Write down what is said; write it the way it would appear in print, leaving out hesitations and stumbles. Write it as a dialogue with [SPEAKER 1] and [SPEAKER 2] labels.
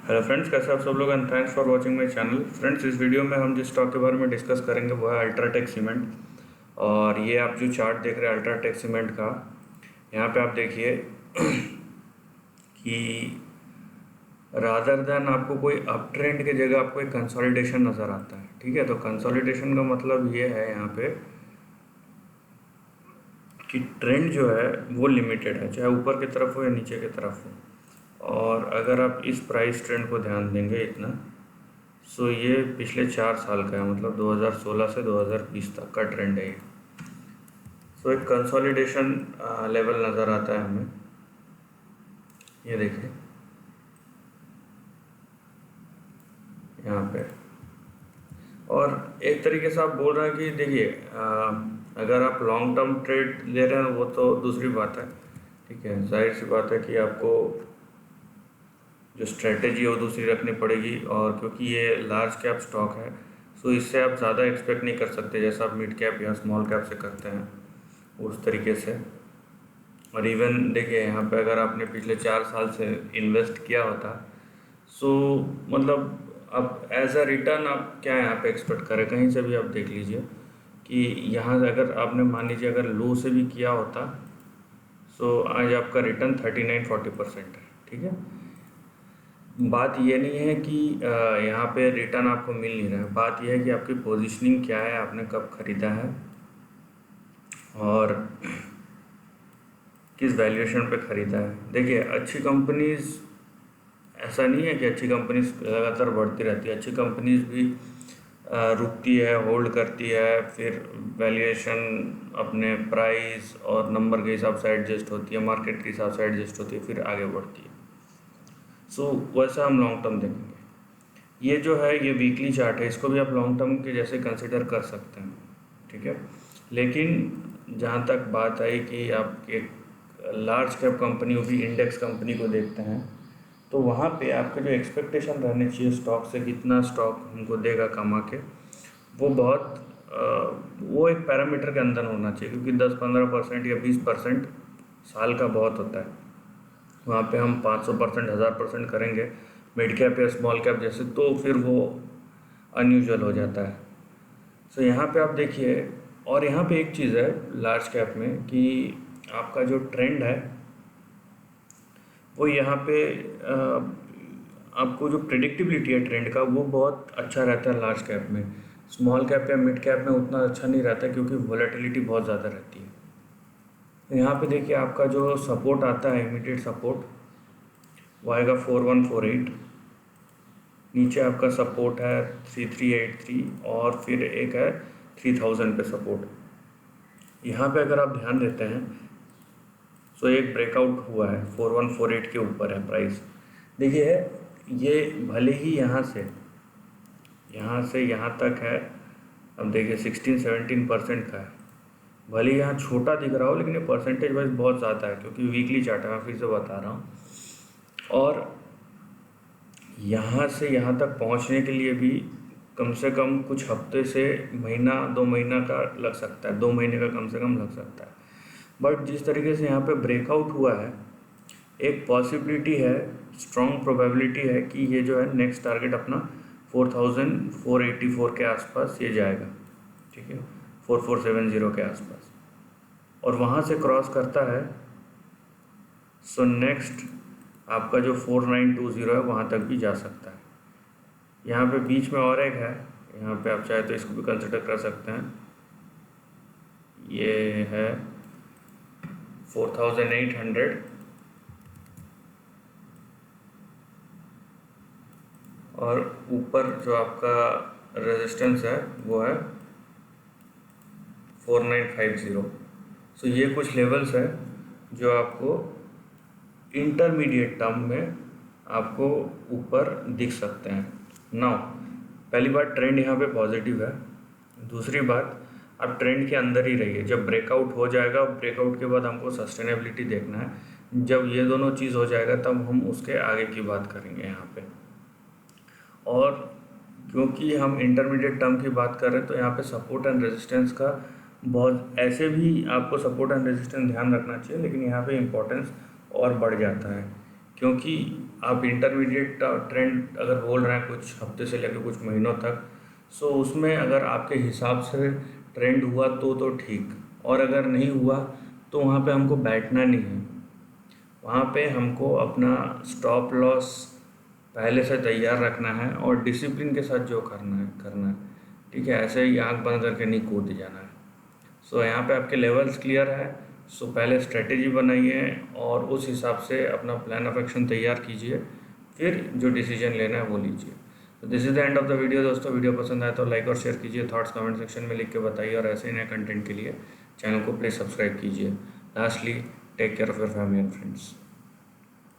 [SPEAKER 1] Hello friends, कैसे आप सब लोग and thanks for watching my channel. Friends, इस वीडियो में हम जिस स्टॉक के बारे में डिस्कस करेंगे वो है अल्ट्राटेक सीमेंट। और ये आप जो चार्ट देख रहे हैं अल्ट्राटेक सीमेंट का, यहाँ पे आप देखिए कि रादर देन आपको कोई अप ट्रेंड की जगह आपको एक कंसोलिडेशन नज़र आता है। ठीक है, तो कंसोलिडेशन का मतलब ये है यहाँ पे कि ट्रेंड जो है वो लिमिटेड है, चाहे ऊपर की तरफ हो या नीचे की तरफ हो। और अगर आप इस प्राइस ट्रेंड को ध्यान देंगे इतना, सो ये पिछले 4 साल का है, मतलब 2016 से 2020 तक का ट्रेंड है ये। सो एक कंसोलिडेशन लेवल नज़र आता है हमें, ये देखिए यहाँ पे। और एक तरीके से आप बोल रहे हैं कि देखिए अगर आप लॉन्ग टर्म ट्रेड ले रहे हैं वो तो दूसरी बात है। ठीक है, जाहिर सी बात है कि आपको जो स्ट्रेटेजी है वो दूसरी रखनी पड़ेगी। और क्योंकि ये लार्ज कैप स्टॉक है, सो इससे आप ज़्यादा एक्सपेक्ट नहीं कर सकते जैसा आप मिड कैप या स्मॉल कैप से करते हैं उस तरीके से। और इवन देखिए यहाँ पे अगर आपने पिछले 4 साल से इन्वेस्ट किया होता, सो मतलब आप एज अ रिटर्न आप क्या यहाँ पे एक्सपेक्ट करें, कहीं से भी आप देख लीजिए कि यहाँ से अगर आपने मान लीजिए अगर लो से भी किया होता, सो आज आपका रिटर्न 39-40% है। ठीक है, बात ये नहीं है कि यहाँ पे रिटर्न आपको मिल नहीं रहा है, बात यह है कि आपकी पोजीशनिंग क्या है, आपने कब ख़रीदा है और किस वैल्यूएशन पे ख़रीदा है। देखिए अच्छी कंपनीज़, ऐसा नहीं है कि अच्छी कंपनीज लगातार बढ़ती रहती है, अच्छी कंपनीज भी रुकती है, होल्ड करती है, फिर वैल्यूएशन अपने प्राइस और नंबर के हिसाब से एडजस्ट होती है, मार्केट के हिसाब से एडजस्ट होती है, फिर आगे बढ़ती है। सो वैसा हम लॉन्ग टर्म देखेंगे। ये जो है ये वीकली चार्ट है, इसको भी आप लॉन्ग टर्म के जैसे कंसिडर कर सकते हैं। ठीक है, लेकिन जहाँ तक बात आई कि आप एक लार्ज कैप कंपनी वो भी इंडेक्स कंपनी को देखते हैं, तो वहाँ पे आपके जो एक्सपेक्टेशन रहने चाहिए स्टॉक से, कितना स्टॉक हमको देगा कमा के, वो बहुत वो एक पैरामीटर के अंदर होना चाहिए। क्योंकि 10-15% या 20% साल का बहुत होता है। वहाँ पे हम 500%, 1000% करेंगे मिड कैप या स्मॉल कैप जैसे, तो फिर वो अनयूजुअल हो जाता है। सो यहाँ पे आप देखिए, और यहाँ पे एक चीज़ है लार्ज कैप में कि आपका जो ट्रेंड है वो यहाँ पे आपको जो प्रिडिक्टिबिलिटी है ट्रेंड का वो बहुत अच्छा रहता है लार्ज कैप में। स्मॉल कैप या मिड कैप में उतना अच्छा नहीं रहता क्योंकि वॉलेटिलिटी बहुत ज़्यादा रहती है। तो यहाँ पे देखिए आपका जो सपोर्ट आता है, इमीडिएट सपोर्ट वो आएगा 4148, नीचे आपका सपोर्ट है 3383 और फिर एक है 3000 पे सपोर्ट। यहाँ पे अगर आप ध्यान देते हैं तो एक ब्रेकआउट हुआ है, 4148 के ऊपर है प्राइस। देखिए ये भले ही यहाँ से यहाँ तक है, अब देखिए 16-17% का है, भले ही यहाँ छोटा दिख रहा हो लेकिन ये परसेंटेज वाइज बहुत ज़्यादा है क्योंकि वीकली चार्ट है, मैं फिर से बता रहा हूँ। और यहाँ से यहाँ तक पहुँचने के लिए भी कम से कम कुछ हफ्ते से महीना 2 महीना का लग सकता है, 2 महीने का कम से कम लग सकता है। बट जिस तरीके से यहाँ पे ब्रेकआउट हुआ है, एक पॉसिबिलिटी है, स्ट्रॉन्ग प्रोबेबिलिटी है कि ये जो है नेक्स्ट टारगेट अपना 4484 के आसपास ये जाएगा। ठीक है, 4470 के आसपास, और वहाँ से क्रॉस करता है, सो नेक्स्ट आपका जो 4920 है वहाँ तक भी जा सकता है। यहाँ पे बीच में और एक है, यहाँ पे आप चाहे तो इसको भी कंसिडर कर सकते हैं, ये है 4800 और ऊपर जो आपका रेजिस्टेंस है वो है 4950। सो ये कुछ लेवल्स है जो आपको इंटरमीडिएट टर्म में आपको ऊपर दिख सकते हैं। नाउ पहली बात, ट्रेंड यहाँ पे पॉजिटिव है। दूसरी बात, आप ट्रेंड के अंदर ही रहिए। जब ब्रेकआउट हो जाएगा, ब्रेकआउट के बाद हमको सस्टेनेबिलिटी देखना है। जब ये दोनों चीज़ हो जाएगा तब हम उसके आगे की बात करेंगे यहाँ पे। और क्योंकि हम इंटरमीडिएट टर्म की बात कर रहे हैं तो यहाँ पे सपोर्ट एंड रेजिस्टेंस का बहुत, ऐसे भी आपको सपोर्ट एंड रेजिस्टेंस ध्यान रखना चाहिए, लेकिन यहाँ पे इम्पोर्टेंस और बढ़ जाता है। क्योंकि आप इंटरमीडिएट ट्रेंड अगर बोल रहे हैं कुछ हफ्ते से लेकर कुछ महीनों तक, सो उसमें अगर आपके हिसाब से ट्रेंड हुआ तो ठीक, और अगर नहीं हुआ तो वहाँ पे हमको बैठना नहीं है। वहाँ पे हमको अपना स्टॉप लॉस पहले से तैयार रखना है और डिसिप्लिन के साथ जो करना है। ठीक है, ऐसे ही आँख बंद करके नहीं कूद जाना है। सो यहाँ पे आपके लेवल्स क्लियर है। सो पहले स्ट्रेटेजी बनाइए और उस हिसाब से अपना प्लान ऑफ एक्शन तैयार कीजिए, फिर जो डिसीजन लेना है वो लीजिए। तो this is the end of the video दोस्तों। वीडियो पसंद आए तो लाइक और शेयर कीजिए, थॉट्स कमेंट सेक्शन में लिख के बताइए, और ऐसे ही नए कंटेंट के लिए चैनल को प्लीज़ सब्सक्राइब कीजिए। Lastly, take care of your family and friends.